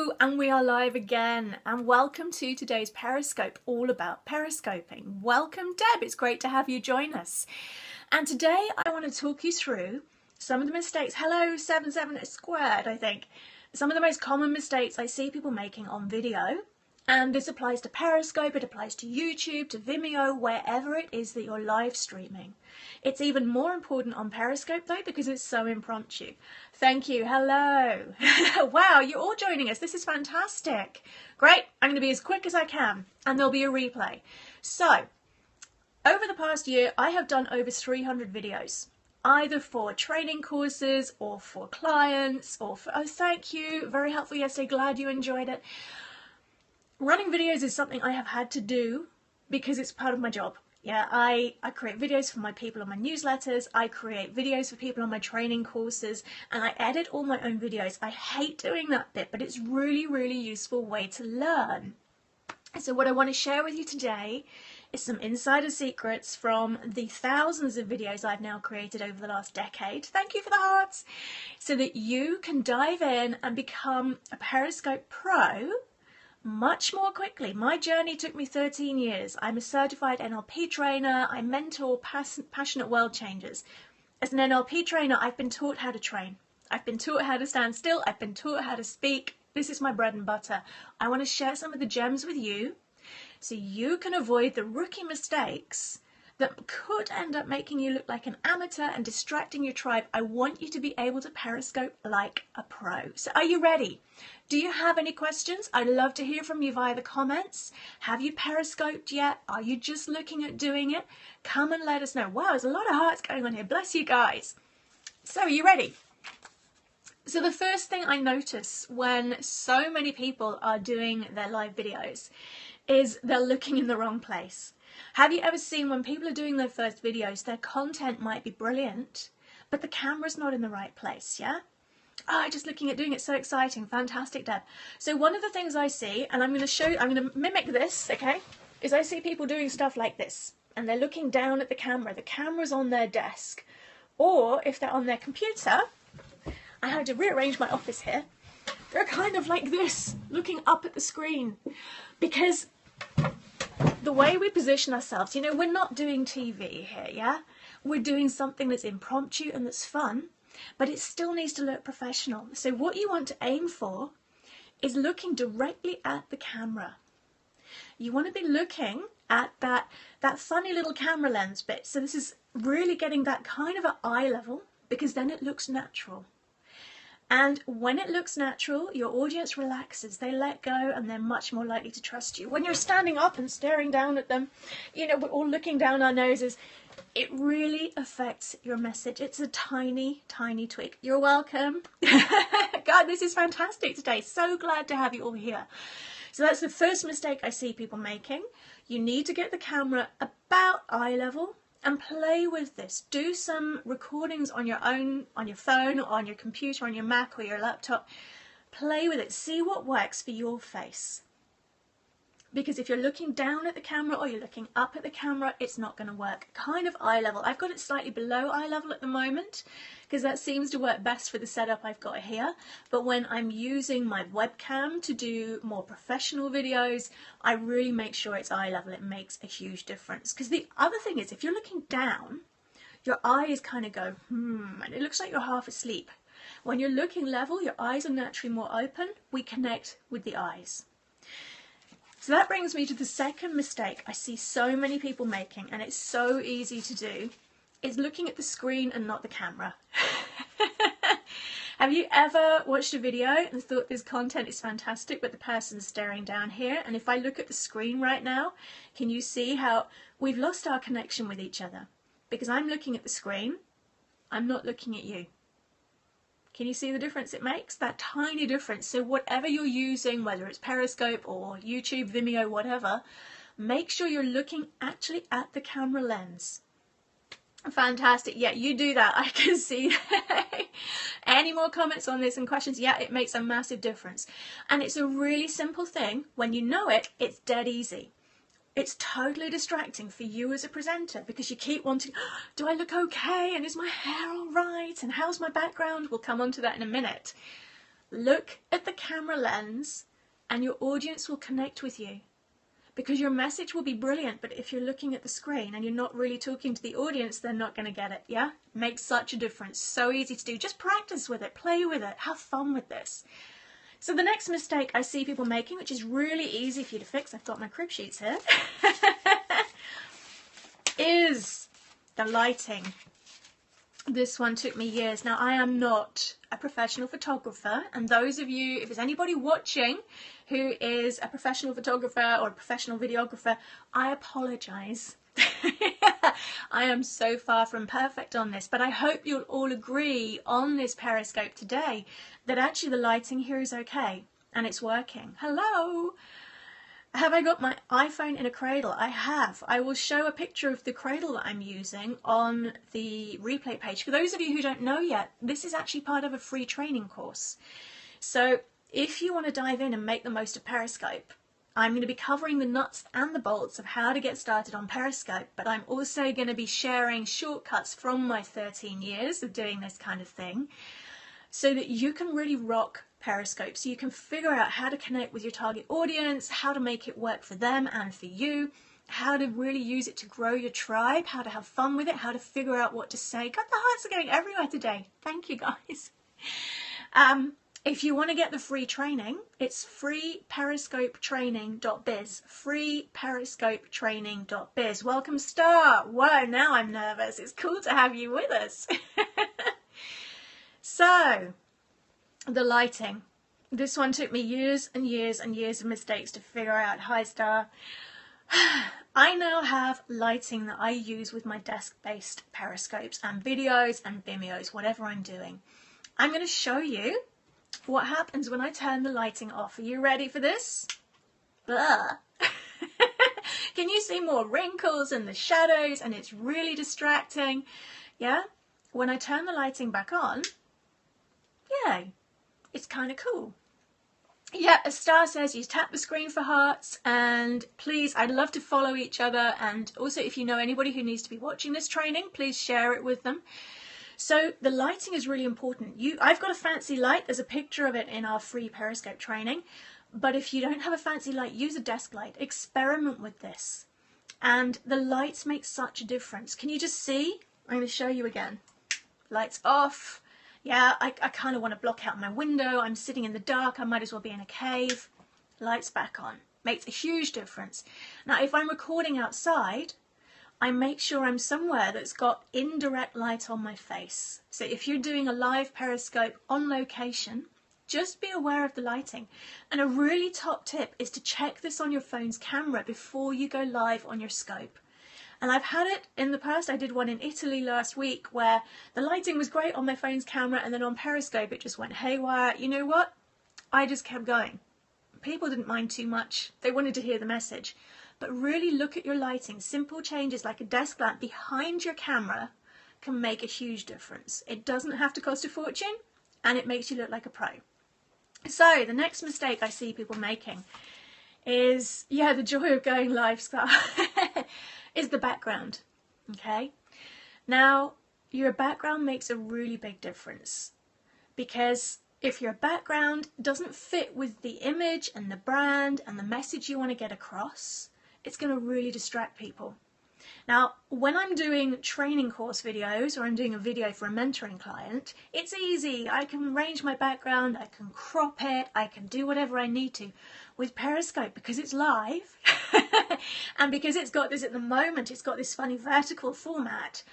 Hello, and we are live again, and welcome to today's Periscope, all about periscoping. Welcome, Deb, it's great to have you join us. And today I want to talk you through some of the mistakes, hello 77 squared, I think, some of the most common mistakes I see people making on video. And this applies to Periscope, it applies to YouTube, to Vimeo, wherever it is that you're live streaming. It's even more important on Periscope though, because it's so impromptu. Thank you, hello. Wow, you're all joining us, this is fantastic. Great, I'm going to be as quick as I can, and there'll be a replay. So, over the past year, I have done over 300 videos, either for training courses, or for clients, or for, oh thank you, very helpful yesterday, glad you enjoyed it. Running videos is something I have had to do because it's part of my job. Yeah, I create videos for my people on my newsletters, I create videos for people on my training courses, and I edit all my own videos. I hate doing that bit, but it's really useful way to learn. So what I want to share with you today is some insider secrets from the thousands of videos I've now created over the last decade. Thank you for the hearts. So that you can dive in and become a Periscope pro much more quickly. My journey took me 13 years. I'm a certified NLP trainer. I mentor passionate world changers. As an NLP trainer, I've been taught how to train. I've been taught how to stand still. I've been taught how to speak. This is my bread and butter. I want to share some of the gems with you so you can avoid the rookie mistakes that could end up making you look like an amateur and distracting your tribe. I want you to be able to Periscope like a pro. So are you ready? Do you have any questions? I'd love to hear from you via the comments. Have you Periscoped yet? Are you just looking at doing it? Come and let us know. Wow, there's a lot of hearts going on here. Bless you guys. So are you ready? So the first thing I notice when so many people are doing their live videos is they're looking in the wrong place. Have you ever seen when people are doing their first videos, their content might be brilliant, but the camera's not in the right place, yeah? Oh, just looking at doing it, so exciting, fantastic, Deb. So one of the things I see, and I'm going to mimic this, okay, is I see people doing stuff like this, and they're looking down at the camera's on their desk, or if they're on their computer, I had to rearrange my office here, they're kind of like this, looking up at the screen, because the way we position ourselves, you know, we're not doing TV here, yeah? We're doing something that's impromptu and that's fun, but it still needs to look professional. So what you want to aim for is looking directly at the camera. You want to be looking at that funny little camera lens bit. So this is really getting that kind of an eye level, because then it looks natural. And when it looks natural, your audience relaxes, they let go, and they're much more likely to trust you. When you're standing up and staring down at them, you know, we're all looking down our noses, it really affects your message. It's a tiny tweak. You're welcome. God, this is fantastic today. So glad to have you all here. So that's the first mistake I see people making. You need to get the camera about eye level and play with this. Do some recordings on your own, on your phone, or on your computer, on your Mac or your laptop. Play with it. See what works for your face. Because if you're looking down at the camera or you're looking up at the camera, it's not going to work. Kind of eye level. I've got it slightly below eye level at the moment because that seems to work best for the setup I've got here. But when I'm using my webcam to do more professional videos, I really make sure it's eye level. It makes a huge difference. Because the other thing is, if you're looking down, your eyes kind of go, and it looks like you're half asleep. When you're looking level, your eyes are naturally more open. We connect with the eyes. So that brings me to the second mistake I see so many people making, and it's so easy to do, is looking at the screen and not the camera. Have you ever watched a video and thought this content is fantastic, but the person's staring down here? And if I look at the screen right now, can you see how we've lost our connection with each other? Because I'm looking at the screen, I'm not looking at you. Can you see the difference it makes? That tiny difference. So whatever you're using, whether it's Periscope or YouTube, Vimeo, whatever, make sure you're looking actually at the camera lens. Fantastic. Yeah, you do that. I can see. Any more comments on this and questions? Yeah, it makes a massive difference. And it's a really simple thing. When you know it, it's dead easy. It's totally distracting for you as a presenter because you keep wanting, oh, do I look okay? And is my hair all right? And how's my background? We'll come on to that in a minute. Look at the camera lens and your audience will connect with you, because your message will be brilliant, but if you're looking at the screen and you're not really talking to the audience, they're not going to get it. Yeah, makes such a difference. So easy to do. Just practice with it, play with it, have fun with this. So the next mistake I see people making, which is really easy for you to fix, I've got my crib sheets here, is the lighting. This one took me years. Now, I am not a professional photographer, and those of you, if there's anybody watching who is a professional photographer or a professional videographer, I apologize. I am so far from perfect on this, but I hope you'll all agree on this Periscope today that actually the lighting here is okay and it's working. Hello! Have I got my iPhone in a cradle? I have. I will show a picture of the cradle that I'm using on the replay page. For those of you who don't know yet, this is actually part of a free training course. So if you want to dive in and make the most of Periscope, I'm going to be covering the nuts and the bolts of how to get started on Periscope, but I'm also going to be sharing shortcuts from my 13 years of doing this kind of thing so that you can really rock Periscope, so you can figure out how to connect with your target audience, how to make it work for them and for you, how to really use it to grow your tribe, how to have fun with it, how to figure out what to say. God, the hearts are going everywhere today. Thank you, guys. If you want to get the free training, it's freeperiscopetraining.biz, freeperiscopetraining.biz. Welcome, Star. Whoa, now I'm nervous. It's cool to have you with us. So, the lighting. This one took me years and years and years of mistakes to figure out. Hi, Star. I now have lighting that I use with my desk-based periscopes and videos and Vimeos, whatever I'm doing. I'm going to show you what happens when I turn the lighting off. Are you ready for this? Can you see more wrinkles and the shadows, and it's really distracting? Yeah? When I turn the lighting back on, yay, it's kind of cool. Yeah, as Star says, you tap the screen for hearts, and please, I'd love to follow each other, and also if you know anybody who needs to be watching this training, please share it with them. So the lighting is really important. I've got a fancy light, there's a picture of it in our free Periscope training, but if you don't have a fancy light, use a desk light, experiment with this. And the lights make such a difference. Can you just see? I'm going to show you again. Lights off. Yeah, I kind of want to block out my window. I'm sitting in the dark. I might as well be in a cave. Lights back on. Makes a huge difference. Now, if I'm recording outside, I make sure I'm somewhere that's got indirect light on my face. So if you're doing a live Periscope on location, just be aware of the lighting. And a really top tip is to check this on your phone's camera before you go live on your scope. And I've had it in the past. I did one in Italy last week where the lighting was great on my phone's camera, and then on Periscope it just went haywire. You know what? I just kept going. People didn't mind too much. They wanted to hear the message. But really look at your lighting. Simple changes like a desk lamp behind your camera can make a huge difference. It doesn't have to cost a fortune, and it makes you look like a pro. So the next mistake I see people making is, yeah, the joy of going live, Star, is the background. Okay? Now, your background makes a really big difference, because if your background doesn't fit with the image and the brand and the message you want to get across, it's going to really distract people. Now, when I'm doing training course videos or I'm doing a video for a mentoring client, it's easy. I can arrange my background, I can crop it, I can do whatever I need to. With Periscope, because it's live and because it's got this, at the moment, it's got this funny vertical format,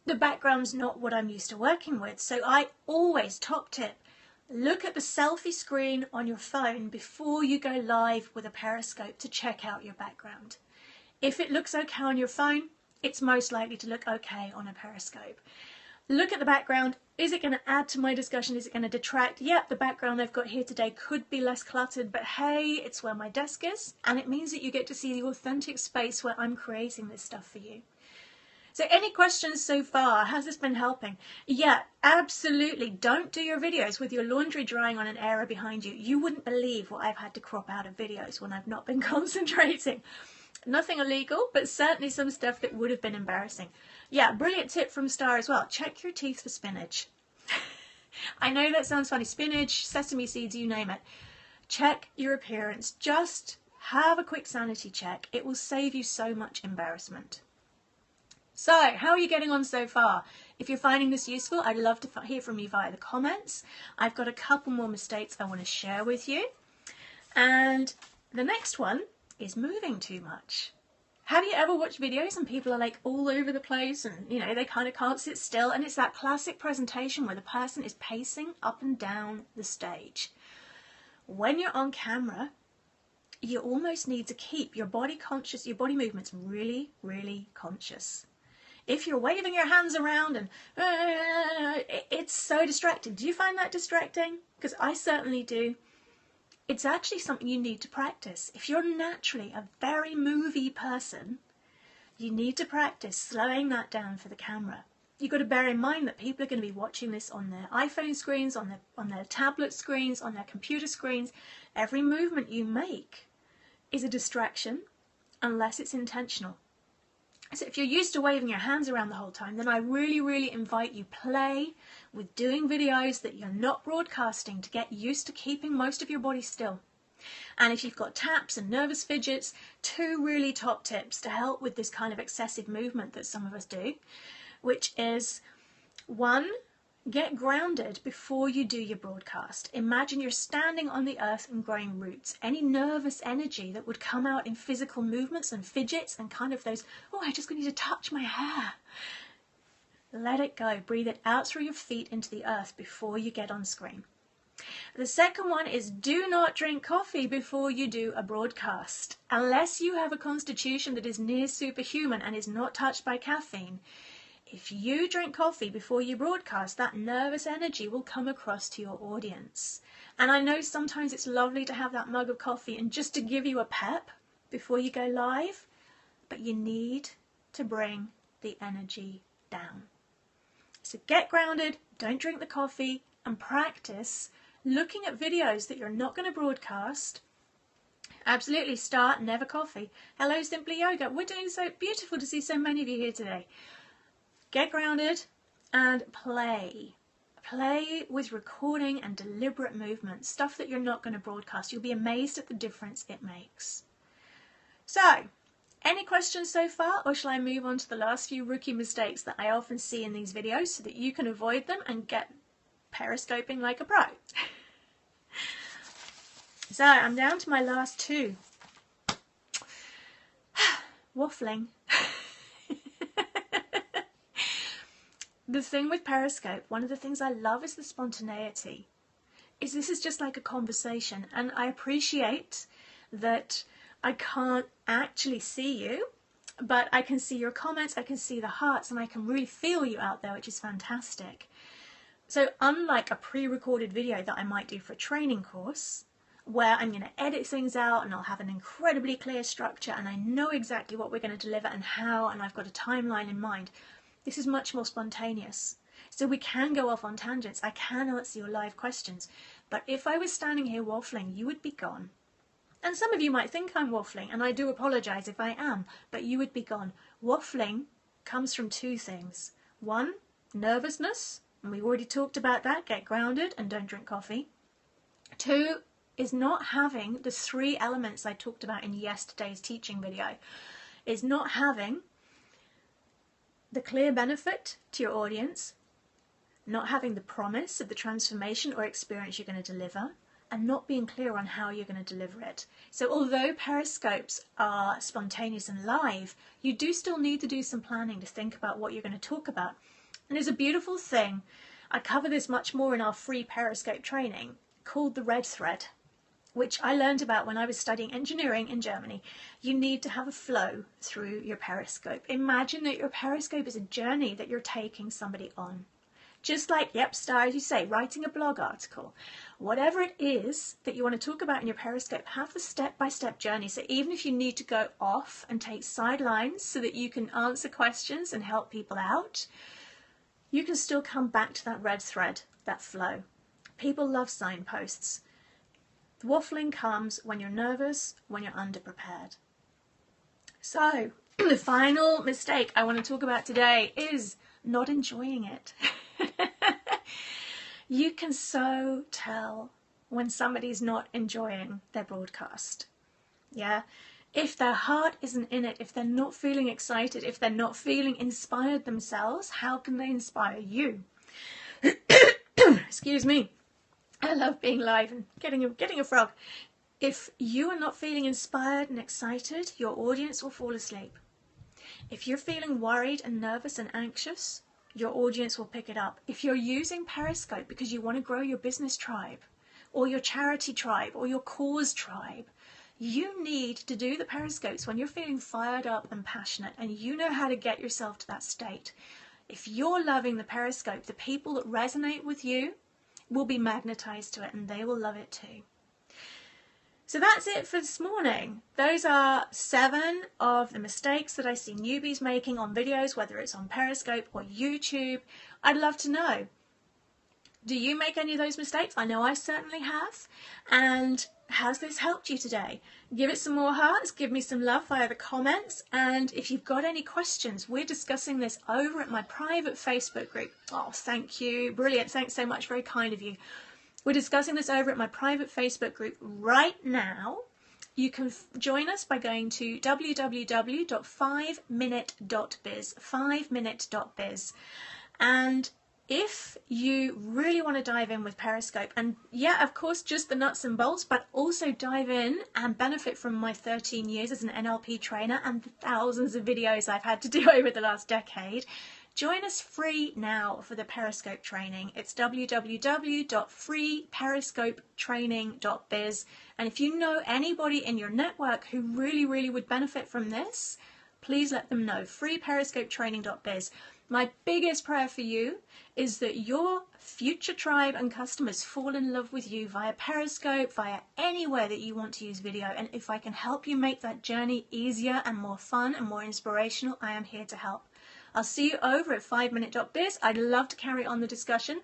the background's not what I'm used to working with. So I always, top tip, look at the selfie screen on your phone before you go live with a Periscope to check out your background. If it looks okay on your phone, it's most likely to look okay on a Periscope. Look at the background. Is it going to add to my discussion? Is it going to detract? Yep, the background I've got here today could be less cluttered, but hey, it's where my desk is, and it means that you get to see the authentic space where I'm creating this stuff for you. So any questions so far? Has this been helping? Yeah, absolutely. Don't do your videos with your laundry drying on an area behind you. You wouldn't believe what I've had to crop out of videos when I've not been concentrating. Nothing illegal, but certainly some stuff that would have been embarrassing. Yeah, brilliant tip from Star as well. Check your teeth for spinach. I know that sounds funny. Spinach, sesame seeds, you name it. Check your appearance. Just have a quick sanity check. It will save you so much embarrassment. So, how are you getting on so far? If you're finding this useful, I'd love to hear from you via the comments. I've got a couple more mistakes I want to share with you. And the next one is moving too much. Have you ever watched videos and people are like all over the place and, you know, they kind of can't sit still? And it's that classic presentation where the person is pacing up and down the stage. When you're on camera, you almost need to keep your body conscious, your body movements really, really conscious. If you're waving your hands around and it's so distracting. Do you find that distracting? Because I certainly do. It's actually something you need to practice. If you're naturally a very movie person, you need to practice slowing that down for the camera. You've got to bear in mind that people are going to be watching this on their iPhone screens, on their tablet screens, on their computer screens. Every movement you make is a distraction unless it's intentional. So if you're used to waving your hands around the whole time, then I really, really invite you play with doing videos that you're not broadcasting to get used to keeping most of your body still. And if you've got taps and nervous fidgets, 2 really top tips to help with this kind of excessive movement that some of us do, which is 1, get grounded before you do your broadcast. Imagine you're standing on the earth and growing roots. Any nervous energy that would come out in physical movements and fidgets and kind of those, oh, I just need to touch my hair. Let it go. Breathe it out through your feet into the earth before you get on screen. The second one is do not drink coffee before you do a broadcast. Unless you have a constitution that is near superhuman and is not touched by caffeine, if you drink coffee before you broadcast, that nervous energy will come across to your audience. And I know sometimes it's lovely to have that mug of coffee and just to give you a pep before you go live, but you need to bring the energy down. So get grounded, don't drink the coffee, and practice looking at videos that you're not going to broadcast. Absolutely start Never Coffee. Hello Simply Yoga. We're doing so beautiful to see so many of you here today. Get grounded and play. Play with recording and deliberate movement, stuff that you're not going to broadcast. You'll be amazed at the difference it makes. So, any questions so far, or shall I move on to the last few rookie mistakes that I often see in these videos so that you can avoid them and get periscoping like a pro? So, I'm down to my last 2. Waffling. The thing with Periscope, one of the things I love is the spontaneity. This is just like a conversation, and I appreciate that I can't actually see you, but I can see your comments, I can see the hearts, and I can really feel you out there, which is fantastic. So unlike a pre-recorded video that I might do for a training course, where I'm going to edit things out and I'll have an incredibly clear structure and I know exactly what we're going to deliver and how, and I've got a timeline in mind, this is much more spontaneous. So we can go off on tangents. I can answer your live questions. But if I was standing here waffling, you would be gone. And some of you might think I'm waffling, and I do apologise if I am, but you would be gone. Waffling comes from 2 things. 1, nervousness, and we've already talked about that. Get grounded and don't drink coffee. 2 is not having the 3 elements I talked about in yesterday's teaching video. Is not having the clear benefit to your audience, not having the promise of the transformation or experience you're going to deliver, and not being clear on how you're going to deliver it. So although periscopes are spontaneous and live, you do still need to do some planning to think about what you're going to talk about. And there's a beautiful thing, I cover this much more in our free Periscope training, called the red thread, which I learned about when I was studying engineering in Germany. You need to have a flow through your Periscope. Imagine that your Periscope is a journey that you're taking somebody on. Just like, yep, Star, as you say, writing a blog article. Whatever it is that you want to talk about in your Periscope, have the step-by-step journey. So even if you need to go off and take sidelines so that you can answer questions and help people out, you can still come back to that red thread, that flow. People love signposts. The waffling comes when you're nervous, when you're underprepared. So, the final mistake I want to talk about today is not enjoying it. You can so tell when somebody's not enjoying their broadcast. Yeah? If their heart isn't in it, if they're not feeling excited, if they're not feeling inspired themselves, how can they inspire you? Excuse me. I love being live and getting a frog. If you are not feeling inspired and excited, your audience will fall asleep. If you're feeling worried and nervous and anxious, your audience will pick it up. If you're using Periscope because you want to grow your business tribe, or your charity tribe, or your cause tribe, you need to do the Periscopes when you're feeling fired up and passionate, and you know how to get yourself to that state. If you're loving the Periscope, the people that resonate with you will be magnetized to it, and they will love it too. So that's it for this morning. Those are 7 of the mistakes that I see newbies making on videos, whether it's on Periscope or YouTube. I'd love to know. Do you make any of those mistakes? I know I certainly have. And has this helped you today? Give it some more hearts, give me some love via the comments, and if you've got any questions, we're discussing this over at my private Facebook group. Oh, thank you. Brilliant. Thanks so much. Very kind of you. We're discussing this over at my private Facebook group right now. You can join us by going to www.5minute.biz, 5minute.biz. And if you really want to dive in with Periscope, and yeah, of course, just the nuts and bolts, but also dive in and benefit from my 13 years as an NLP trainer and the thousands of videos I've had to do over the last decade, join us free now for the Periscope training. It's www.freeperiscopetraining.biz. And if you know anybody in your network who really would benefit from this, please let them know. freeperiscopetraining.biz. My biggest prayer for you is that your future tribe and customers fall in love with you via Periscope, via anywhere that you want to use video. And if I can help you make that journey easier and more fun and more inspirational, I am here to help. I'll see you over at 5minute.biz. I'd love to carry on the discussion.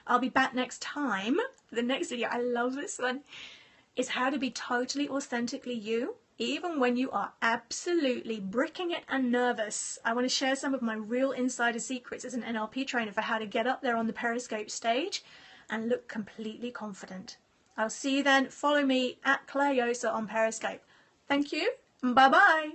I'll be back next time. The next video, I love this one, is how to be totally authentically you, even when you are absolutely bricking it and nervous. I want to share some of my real insider secrets as an NLP trainer for how to get up there on the Periscope stage and look completely confident. I'll see you then. Follow me at Clare Josa on Periscope. Thank you. Bye-bye.